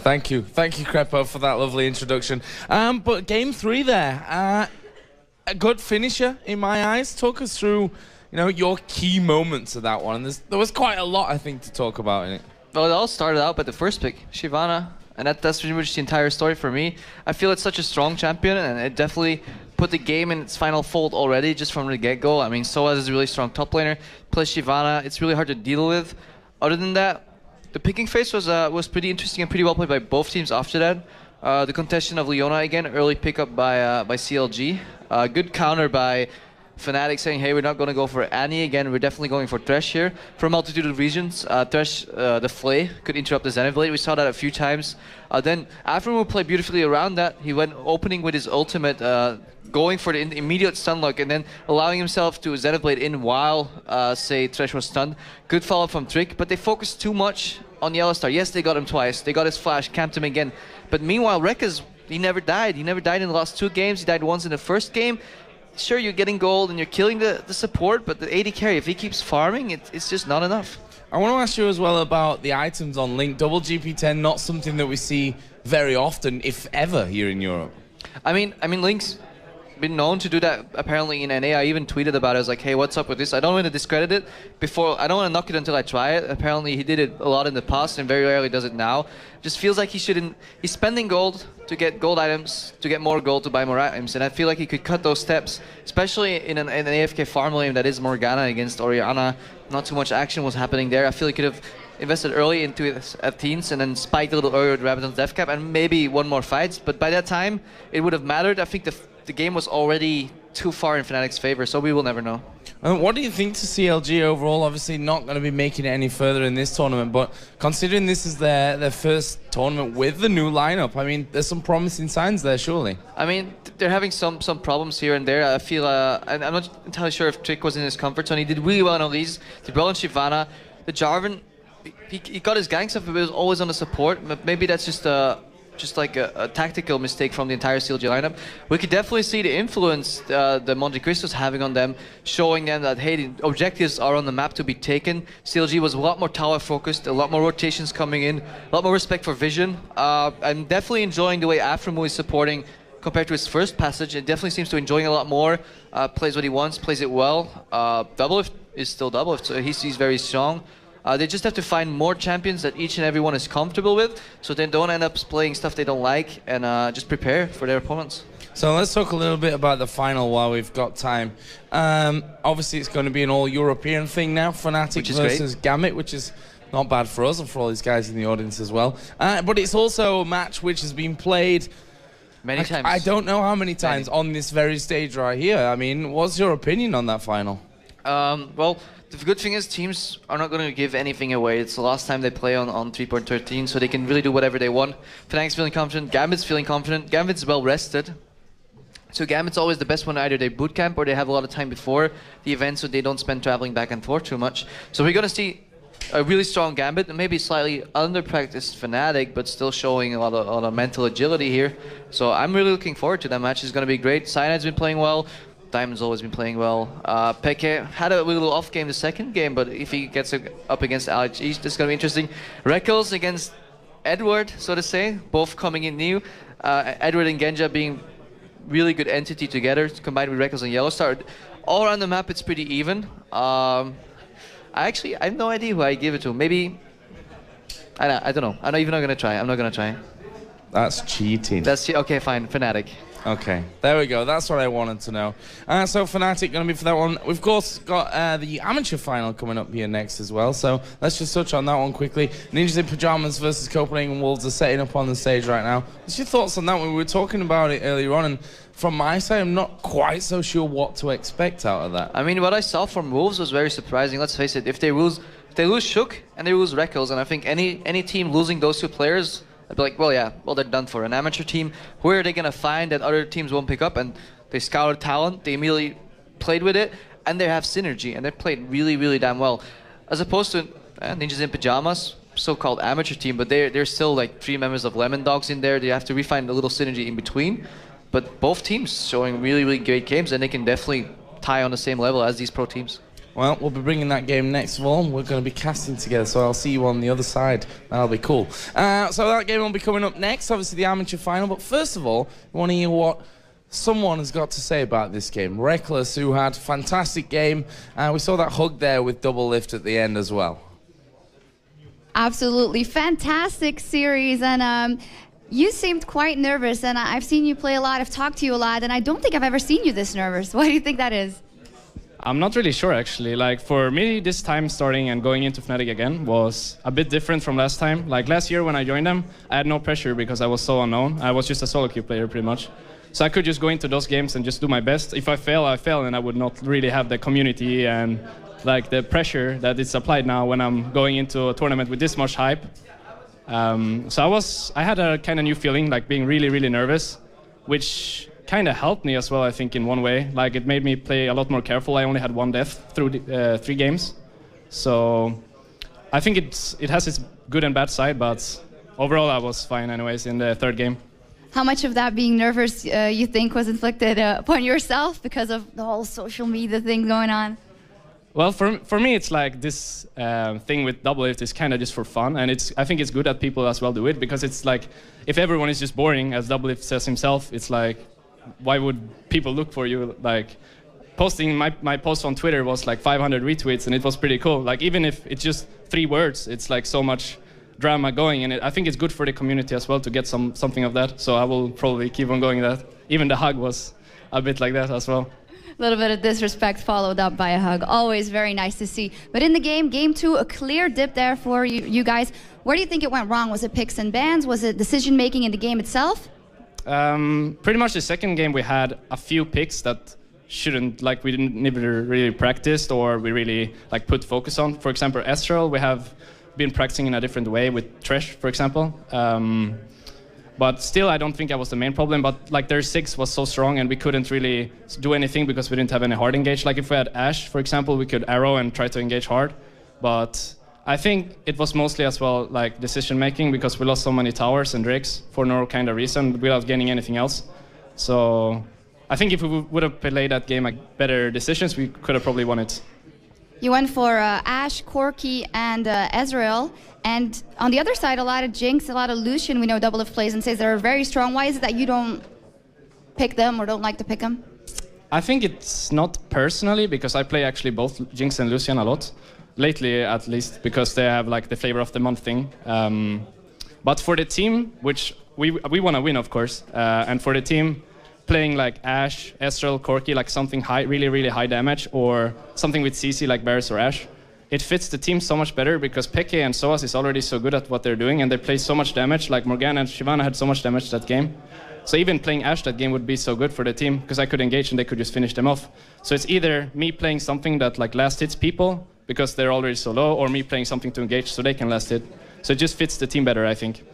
Thank you, Crepo, for that lovely introduction. But game 3 there, a good finisher in my eyes. Talk us through, your key moments of that one. And there was quite a lot, I think, to talk about in it. Well, it all started out by the first pick, Shyvana, and that's pretty much the entire story for me. I feel it's such a strong champion, and it definitely put the game in its final fold already, just from the get-go. I mean, Soaz is a really strong top laner, plus Shyvana, it's really hard to deal with. Other than that, the picking phase was pretty interesting and pretty well played by both teams after that. The contestation of Leona again, early pickup by CLG. Good counter by Fnatic saying, hey, we're not going to go for Annie again, we're definitely going for Thresh here. For a multitude of reasons, Thresh, the Flay, could interrupt the Xenoblade. We saw that a few times. Then Afromu played beautifully around that. He went opening with his ultimate, going for the immediate stun lock, and then allowing himself to Xenoblade in while, say, Thresh was stunned. Good follow-up from Trick, but they focused too much on Yellow Star. Yes, they got him twice. They got his flash, camped him again. But meanwhile, Rekkles, he never died. He never died in the last 2 games. He died once in the first game. Sure, you're getting gold and you're killing the support, but the AD carry, if he keeps farming, it's just not enough. I want to ask you as well about the items on Link. Double GP10, not something that we see very often, if ever, here in Europe. I mean, Link's been known to do that apparently in NA. I even tweeted about it. I was like, hey, what's up with this? I don't want to discredit it before. I don't want to knock it until I try it. Apparently he did it a lot in the past and very rarely does it now. Just feels like he shouldn't. He's spending gold to get gold items, to get more gold to buy more items, and I feel like he could cut those steps, especially in an AFK farm lane that is Morgana against Orianna. Not too much action was happening there. I feel he could have invested early into his Athenes and then spiked a little earlier with Rabadon's death cap and maybe won more fights, but by that time it would have mattered. I think the game was already too far in Fnatic's favor, so we will never know. What do you think to CLG overall? Obviously not going to be making it any further in this tournament, but considering this is their first tournament with the new lineup, I mean, there's some promising signs there, surely. I mean, they're having some problems here and there. I feel, and I'm not entirely sure if Trick was in his comfort zone. He did really well on these. He brought on Shyvana. The Jarvan, he got his gang stuff, but it was always on the support. But maybe that's just like a tactical mistake from the entire CLG lineup. We could definitely see the influence the Monte Cristo's having on them, showing them that, hey, the objectives are on the map to be taken. CLG was a lot more tower focused, a lot more rotations coming in, a lot more respect for vision. I'm definitely enjoying the way Afromu is supporting compared to his first passage. It definitely seems to enjoying a lot more, plays what he wants, plays it well. Doublelift is still Doublelift, so he's very strong. They just have to find more champions that each and every one is comfortable with, so they don't end up playing stuff they don't like, and just prepare for their opponents. So let's talk a little bit about the final while we've got time. Obviously it's going to be an all-European thing now, Fnatic versus Gambit, which is not bad for us and for all these guys in the audience as well. But it's also a match which has been played many times. I don't know how many times on this very stage right here. I mean, what's your opinion on that final? Well, the good thing is teams are not going to give anything away. It's the last time they play on 3.13, so they can really do whatever they want. Fnatic's feeling confident, Gambit's feeling confident. Gambit's well rested. So Gambit's always the best one. Either they bootcamp or they have a lot of time before the event, so they don't spend traveling back and forth too much. So we're going to see a really strong Gambit, and maybe slightly under-practiced Fnatic, but still showing a lot of mental agility here. So I'm really looking forward to that match. It's going to be great. Cyanide's been playing well. Diamond's always been playing well. Peke had a little off game the second game, but if he gets up against Alex East, it's going to be interesting. Rekkles against Edward, so to say, both coming in new. Edward and Genja being really good entity together, combined with Rekkles and Yellowstar. All around the map, it's pretty even. I have no idea who I give it to. Maybe, I don't know. I'm not even going to try. I'm not going to try. That's cheating. Okay, fine. Fnatic. Okay, there we go. That's what I wanted to know. So Fnatic going to be for that one. We've of course got the amateur final coming up here next as well. So let's just touch on that one quickly. Ninjas in Pajamas versus Copenhagen Wolves are setting up on the stage right now. What's your thoughts on that one? We were talking about it earlier on, and from my side, I'm not quite so sure what to expect out of that. I mean, what I saw from Wolves was very surprising. Let's face it. If they lose Shook and they lose Rekkles, and I think any team losing those 2 players, I'd be like, well, yeah, well, they're done for. An amateur team, where are they going to find that other teams won't pick up? And they scouted talent, they immediately played with it, and they have synergy, and they played really, really damn well. As opposed to Ninjas in Pajamas, so-called amateur team, but they're still like 3 members of Lemon Dogs in there. They have to refine a little synergy in between. But both teams showing really, really great games, and they can definitely tie on the same level as these pro teams. Well, we'll be bringing that game next of all. We're going to be casting together, so I'll see you on the other side. That'll be cool. So that game will be coming up next, obviously the amateur final. But first of all, I want to hear what someone has got to say about this game. Rekkles, who had a fantastic game. We saw that hug there with double lift at the end as well. Absolutely fantastic series, and you seemed quite nervous, and I've seen you play a lot, I've talked to you a lot, and I don't think I've ever seen you this nervous. Why do you think that is? I'm not really sure, actually. Like, for me, this time starting and going into Fnatic again was a bit different from last time. Like, last year when I joined them, I had no pressure because I was so unknown. I was just a solo queue player, pretty much. So I could just go into those games and just do my best. If I fail, I fail, and I would not really have the community and like the pressure that is applied now when I'm going into a tournament with this much hype. So I had a kind of new feeling, like being really, really nervous, which kind of helped me as well, I think, in one way. Like, it made me play a lot more careful. I only had one death through 3 games. So I think it has its good and bad side, but overall I was fine anyways in the 3rd game. How much of that being nervous you think was inflicted upon yourself because of the whole social media thing going on? Well, for me, it's like this thing with double lift is kind of just for fun, and I think it's good that people as well do it, because it's like, if everyone is just boring, as double lift says himself, it's like, why would people look for you? Like, posting my post on Twitter was like 500 retweets, and it was pretty cool. Like, even if it's just 3 words, it's like so much drama going, and I think it's good for the community as well to get something of that. So I will probably keep on going that. Even the hug was a bit like that as well. A little bit of disrespect followed up by a hug. Always very nice to see. But in the game 2, a clear dip there for you guys. Where do you think it went wrong? Was it picks and bans? Was it decision making in the game itself? Pretty much the 2nd game we had a few picks that shouldn't, like, we didn't never really practiced or we really like put focus on. For example, Astral, we have been practicing in a different way with Thresh, for example. But still, I don't think that was the main problem. But like, their 6 was so strong and we couldn't really do anything because we didn't have any hard engage. Like, if we had Ashe, for example, we could arrow and try to engage hard. But I think it was mostly as well like decision making, because we lost so many towers and drakes for no kind of reason without gaining anything else. So I think if we would have played that game like better decisions, we could have probably won it. You went for Ashe, Corki, and Ezreal. And on the other side, a lot of Jinx, a lot of Lucian, we know double lift plays and says they're very strong. Why is it that you don't pick them or don't like to pick them? I think it's not personally, because I play actually both Jinx and Lucian a lot. Lately, at least, because they have like the flavor of the month thing. But for the team, which we want to win, of course, and for the team, playing like Ashe, Ezreal, Corki, like something high, really, really high damage, or something with CC like Varus or Ashe, it fits the team so much better, because Peke and Soaz is already so good at what they're doing, and they play so much damage. Like Morgana and Shyvana had so much damage that game. So even playing Ashe that game would be so good for the team, because I could engage and they could just finish them off. So it's either me playing something that like last hits people, because they're already so low, or me playing something to engage so they can last hit. So it just fits the team better, I think.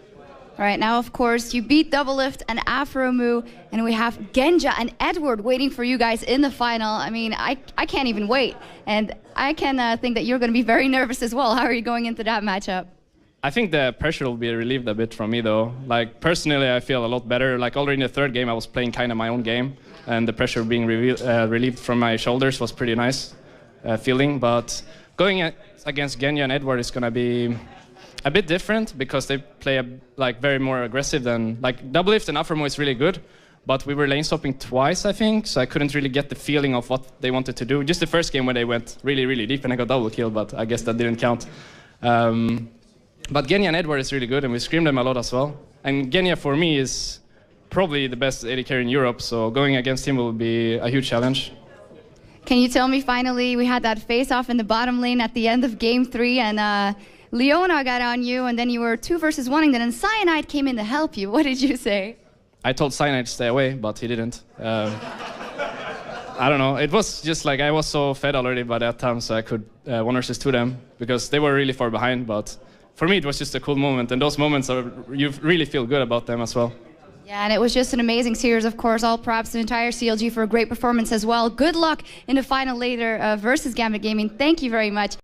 All right, now, of course, you beat Doublelift and Afromu, and we have Genja and Edward waiting for you guys in the final. I mean, I can't even wait. And I can think that you're going to be very nervous as well. How are you going into that matchup? I think the pressure will be relieved a bit from me, though. Like, personally, I feel a lot better. Like, already in the 3rd game, I was playing kind of my own game, and the pressure being relieved from my shoulders was pretty nice feeling. But going against Genya and Edward is going to be a bit different, because they play like very more aggressive than like Doublelift and Afromo is really good, but we were lane swapping twice, I think, so I couldn't really get the feeling of what they wanted to do. Just the first game when they went really, really deep and I got double kill, but I guess that didn't count. But Genya and Edward is really good, and we scream them a lot as well. And Genya for me is probably the best AD carry in Europe, so going against him will be a huge challenge. Can you tell me, finally, we had that face-off in the bottom lane at the end of Game 3, and Leona got on you, and then you were 2 versus 1, and then Cyanide came in to help you. What did you say? I told Cyanide to stay away, but he didn't. I don't know. It was just like I was so fed already by that time, so I could 1 versus 2 them, because they were really far behind. But for me, it was just a cool moment, and those moments you really feel good about them as well. Yeah, and it was just an amazing series, of course. All props to the entire CLG for a great performance as well. Good luck in the final later versus Gambit Gaming. Thank you very much.